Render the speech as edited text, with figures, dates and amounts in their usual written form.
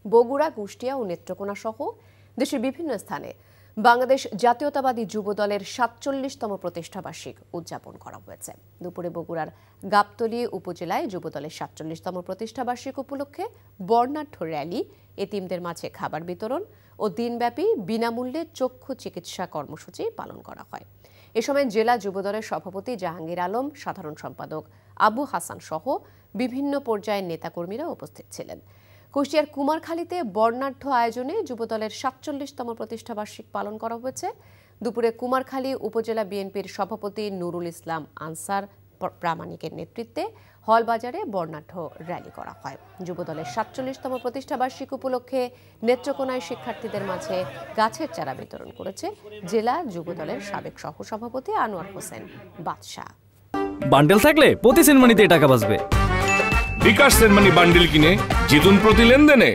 বগুড়া, কুষ্টিয়া ও নেত্রকোনা সহ দেশের বিভিন্ন স্থানে বাংলাদেশ জাতীয়তাবাদী যুব দলের ৪৭তম প্রতিষ্ঠাবার্ষিক উদযাপন করা হয়েছে। দুপুরে বগুড়ার গাবতলী উপজেলায় যুব দলের ৪৭তম প্রতিষ্ঠাবার্ষিক উপলক্ষে বর্ণাঢ্য র্যালি, এতিমদের মাঝে খাবার বিতরণ ও দিনব্যাপী বিনামূল্যে চক্ষু চিকিৎসা কর্মসূচি পালন করা হয়। এ সময় জেলা যুব দলের সভাপতি জাহাঙ্গীর আলম, সাধারণ সম্পাদক আবু হাসান সহ বিভিন্ন পর্যায়ের নেতাকর্মীরা উপস্থিত ছিলেন। কুষ্টিয়ার কুমারখালীতে বর্ণাঢ্য আয়োজনে যুবদলের ৪৭তম প্রতিষ্ঠাবার্ষিক পালন করা হয়েছে। দুপুরে কুমারখালী উপজেলা বিএনপির সভাপতি নুরুল ইসলাম আনসার প্রামাণিকের নেতৃত্বে হলবাজারে বর্ণাঢ্য র্যালি করা হয়। যুবদলের ৪৭তম প্রতিষ্ঠাবার্ষিক উপলক্ষে নেত্রকোনায় শিক্ষার্থীদের মাঝে গাছের চারা বিতরণ করেছে জেলা যুবদলের সাবেক সহসভাপতি আনোয়ার হোসেন বাদশাহ। বান্ডেল থাকলে প্রতি সেনমানিতে টাকা বাঁচবে। বিকাশ সেনমানি বান্ডেল কিনে জিতুন প্রতি লেনদেনে।